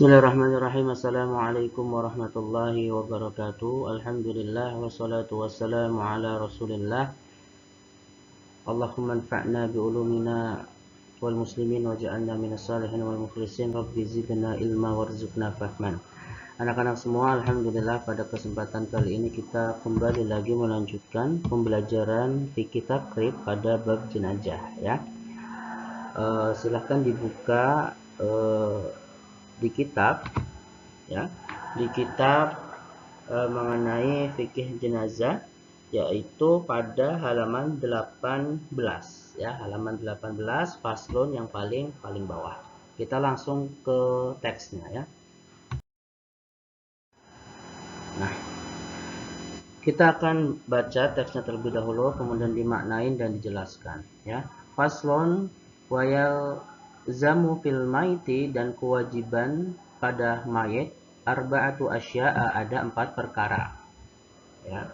Bismillahirrahmanirrahim. Assalamualaikum warahmatullahi wabarakatuh. Alhamdulillah wassalatu wassalamu ala Rasulillah. Allahumma anfa'na bi ulumina wal muslimin waj'alna minas salihin wal mukhlisin. Rabbi zidna ilma warzuqna fahman. Anak-anak semua, alhamdulillah pada kesempatan kali ini kita kembali lagi melanjutkan pembelajaran fikih takrib pada bab jenazah ya. Silahkan dibuka di kitab ya, di kitab mengenai fikih jenazah, yaitu pada halaman 18 ya, halaman 18 faslon yang paling bawah. Kita langsung ke teksnya ya. Nah, kita akan baca teksnya terlebih dahulu, kemudian dimaknain dan dijelaskan ya. Faslon wayal zamu fil maiti, dan kewajiban pada mayit arba'atu asya'a, ada 4 perkara ya.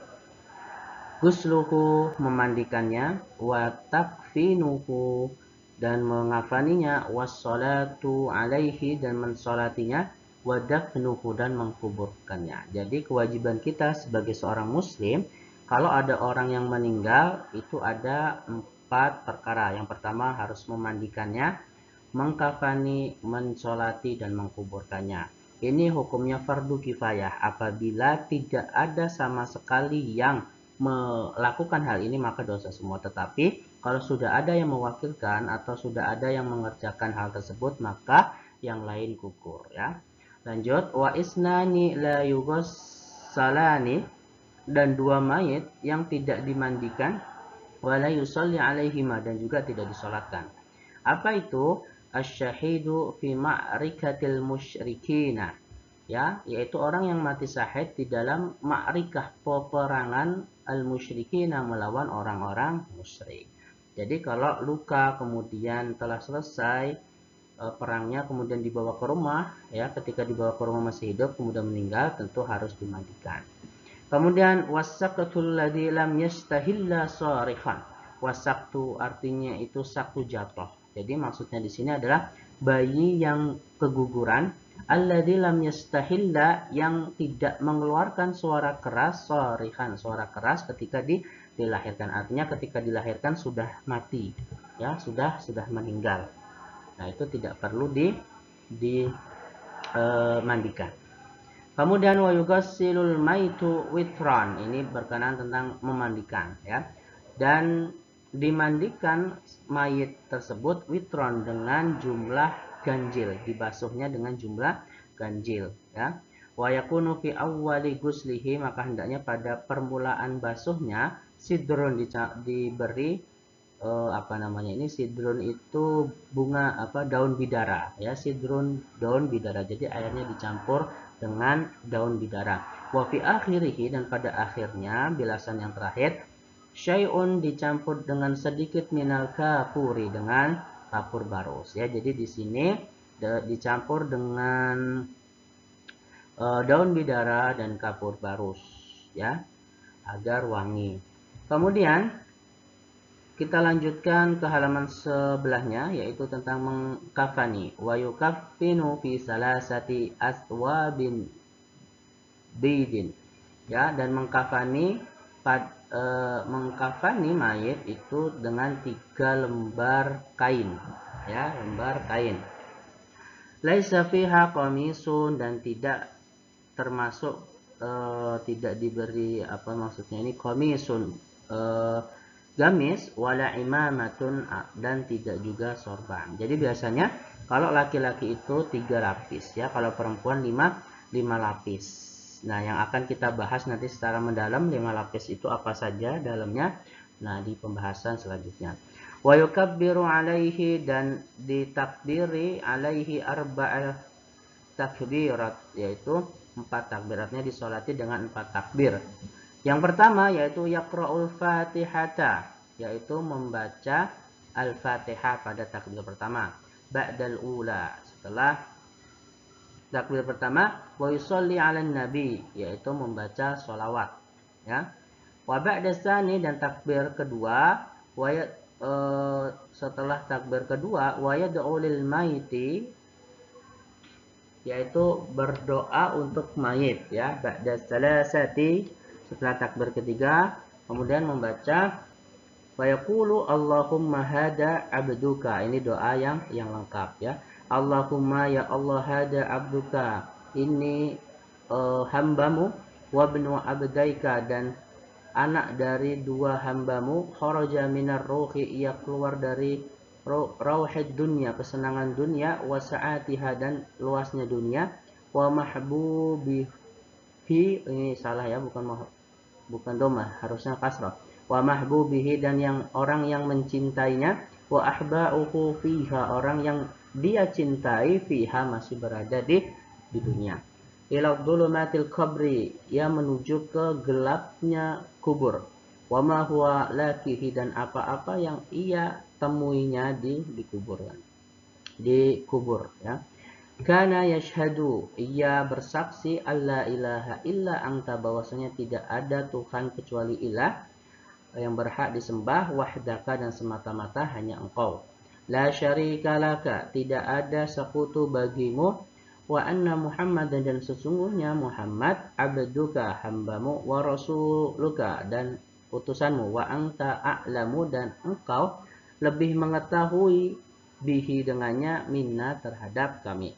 Gusluhu, memandikannya, wa takfinuhu, dan mengafaninya, wassalatu alaihi, dan mensolatinya, wa dafnuhu, dan mengkuburkannya. Jadi kewajiban kita sebagai seorang muslim, kalau ada orang yang meninggal, itu ada 4 perkara. Yang pertama harus memandikannya, mengkafani, mensolati, dan mengkuburkannya. Ini hukumnya fardu kifayah. Apabila tidak ada sama sekali yang melakukan hal ini, maka dosa semua. Tetapi kalau sudah ada yang mewakilkan atau sudah ada yang mengerjakan hal tersebut, maka yang lain gugur ya. Lanjut, wa isnani la yughassalani, dan 2 mayit yang tidak dimandikan, wala yusalli alaihima, dan juga tidak disolatkan. Apa itu? Asyahidu fi ma'rikatil musyrikina ya, yaitu orang yang mati syahid di dalam ma'rikah, peperangan al-musyrikina, melawan orang-orang musyrik. Jadi kalau luka kemudian telah selesai perangnya, kemudian dibawa ke rumah ya, ketika dibawa ke rumah masih hidup kemudian meninggal, tentu harus dimandikan. Kemudian wasaqtul ladzi lam yastahilla sharikhan. Wasaqtu artinya itu saktu jatuh. Jadi maksudnya di sini adalah bayi yang keguguran, alladzi lam yastahilla, yang tidak mengeluarkan suara keras, sharikhan, suara keras ketika dilahirkan. Artinya ketika dilahirkan sudah mati ya, sudah meninggal. Nah, itu tidak perlu dimandikan. Kemudian wa yughassilul maitu witron, ini berkenaan tentang memandikan ya. Dan dimandikan mayit tersebut witron, dengan jumlah ganjil, dibasuhnya dengan jumlah ganjil ya. Wa yakunu fi awwali ghuslihi, maka hendaknya pada permulaan basuhnya sidrun, diberi sidrun itu bunga daun bidara ya, sidrun daun bidara. Jadi airnya dicampur dengan daun bidara. Wa fi akhirih, dan pada akhirnya bilasan yang terakhir, syai'un, dicampur dengan sedikit minal kafuri, dengan kapur barus ya. Jadi di sini dicampur dengan daun bidara dan kapur barus ya, agar wangi. Kemudian kita lanjutkan ke halaman sebelahnya, yaitu tentang mengkafani. Wa yukaffinu fi salasati aswabin bidin ya, dan mengkafani mayit itu dengan 3 lembar kain ya, lembar kain. Laisa fiha qamisun, dan tidak termasuk tidak diberi ini qamisun, gamis, wala imamatun, dan tidak juga sorban. Jadi biasanya kalau laki-laki itu 3 lapis ya, kalau perempuan 5 lapis. Nah, yang akan kita bahas nanti secara mendalam 5 lapis itu apa saja dalamnya, nah di pembahasan selanjutnya. Wa yukabbiru alaihi, dan ditakbiri alaihi arba'al takbirat, yaitu 4 takbiratnya, disolati dengan 4 takbir. Yang pertama yaitu yaqra'ul fatihata, yaitu membaca al-fatihah pada takbir pertama. Ba'dal ula, setelah takbir pertama. Wa yusolli 'alan nabi, yaitu membaca sholawat ya. Wa ba'da tsani, dan takbir kedua, setelah takbir kedua, wa yad'u lil maiti, yaitu berdoa untuk mayit ya, ba'da salasati, setelah takbir ketiga, kemudian membaca wa yaqulu Allahumma hada abduka. Ini doa yang lengkap ya. Allahumma ya Allah hada abduka. Ini hambamu wa ibnu abdaika, dan anak dari dua hambamu, kharaja minar ruhi, ia keluar dari rauhid dunia, kesenangan dunia, wa sa'atiha, dan luasnya dunia, wa mahbubihi, ini salah ya, bukan doma, harusnya kasrah, wa mahbubihi, dan yang orang yang mencintainya, wa ahba'uhu fiha, orang yang dia cintai, fiha, masih berada di dunia. Ila dhulumatil qabri, ia menuju ke gelapnya kubur. Wa ma huwa lakihi, dan apa-apa yang ia temuinya di kuburan, di kubur ya. Kana yashhadu, ia bersaksi alla ilaha illa anta, bahwasanya tidak ada Tuhan kecuali ilah yang berhak disembah, wahdaka, dan semata-mata hanya engkau. La syarika laka, tidak ada sekutu bagimu, wa anna Muhammadan, dan sesungguhnya Muhammad, abduka, hambamu, wa rasuluka, dan utusanmu, wa anta a'lamu, dan engkau lebih mengetahui, bihi, dengannya, minna, terhadap kami.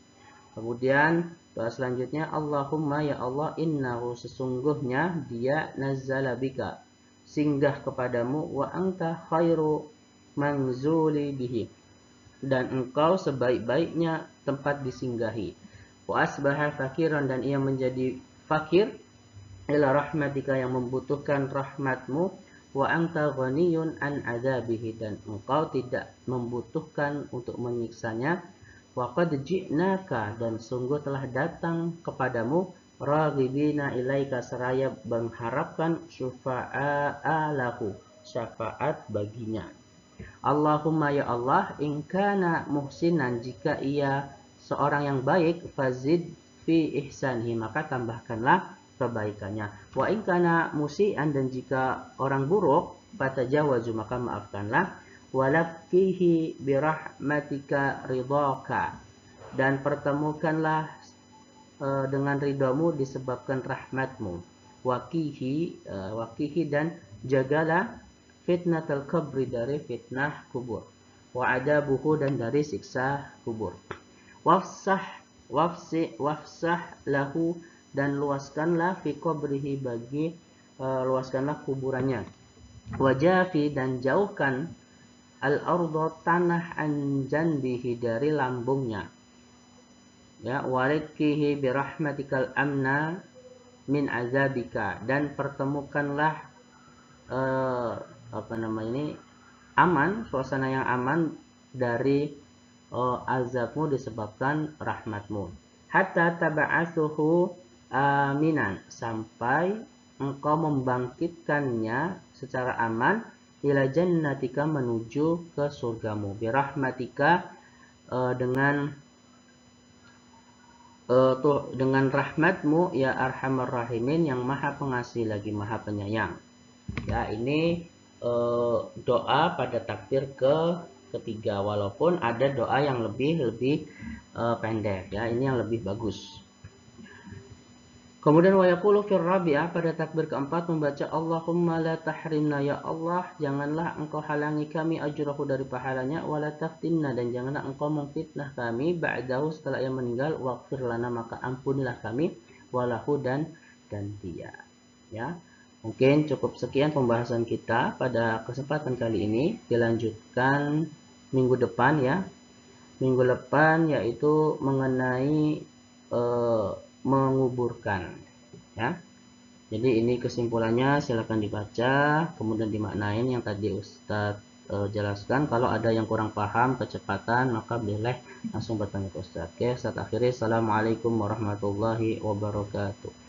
Kemudian doa selanjutnya, Allahumma ya Allah, innahu, sesungguhnya dia, nazzala bika, singgah kepadamu, wa anta khairu manzuli bihi, dan engkau sebaik-baiknya tempat disinggahi. Wa asbaha fakiran, dan ia menjadi fakir, ila rahmatika, yang membutuhkan rahmatmu, wa anta ghaniyun an adzabihi, dan engkau tidak membutuhkan untuk menyiksanya. Wa qad ji'naka, dan sungguh telah datang kepadamu, raghibina ilaika, seraya mengharapkan syufa'a lahu, syafaat baginya. Allahumma ya Allah, in kana muhsinan, jika ia seorang yang baik, fazid fi ihsanhi, maka tambahkanlah kebaikannya. Wa in kana musian, dan jika orang buruk, fatajawazu, maka maafkanlah. Walakkihi birahmatika ridhaka, dan pertemukanlah dengan ridhamu disebabkan rahmatmu. Wakihi, dan jagalah fitnatul qabri, dari fitnah kubur. Wa adabuhu, dan dari siksa kubur. Wafsah lahu, dan luaskanlah fi qabrihi, bagi luaskanlah kuburannya. Wajafi, dan jauhkan al-ardo, tanah, an janbihi, dari lambungnya ya. Warikihi birahmatikal amna min azabika, dan pertemukanlah aman, suasana yang aman dari azabmu disebabkan rahmatmu. Hatta taba'atsuhu aminan, sampai engkau membangkitkannya secara aman, ila jannatika, menuju ke surgamu, birahmatika, dengan rahmatmu, ya arhamar rahimin, yang maha pengasih lagi maha penyayang ya. Ini doa pada takbir ketiga, walaupun ada doa yang lebih pendek ya, ini yang lebih bagus. Kemudian wa yaqulu fir rabi'ah, pada takbir keempat membaca Allahumma la tahrimna, ya Allah, janganlah engkau halangi kami ajrahu, dari pahalanya, wa la taftinna, dan janganlah engkau memfitnah kami, ba'dahu, setelah ia meninggal, waghfir lana, maka ampunilah kami, walahu, dan dia ya. Mungkin cukup sekian pembahasan kita pada kesempatan kali ini, dilanjutkan minggu depan ya. Minggu depan yaitu mengenai menguburkan ya. Jadi ini kesimpulannya, silakan dibaca kemudian dimaknain yang tadi Ustadz jelaskan. Kalau ada yang kurang paham kecepatan, maka boleh langsung bertanya ke Ustadz. Oke, Ustadz akhiri. Assalamualaikum warahmatullahi wabarakatuh.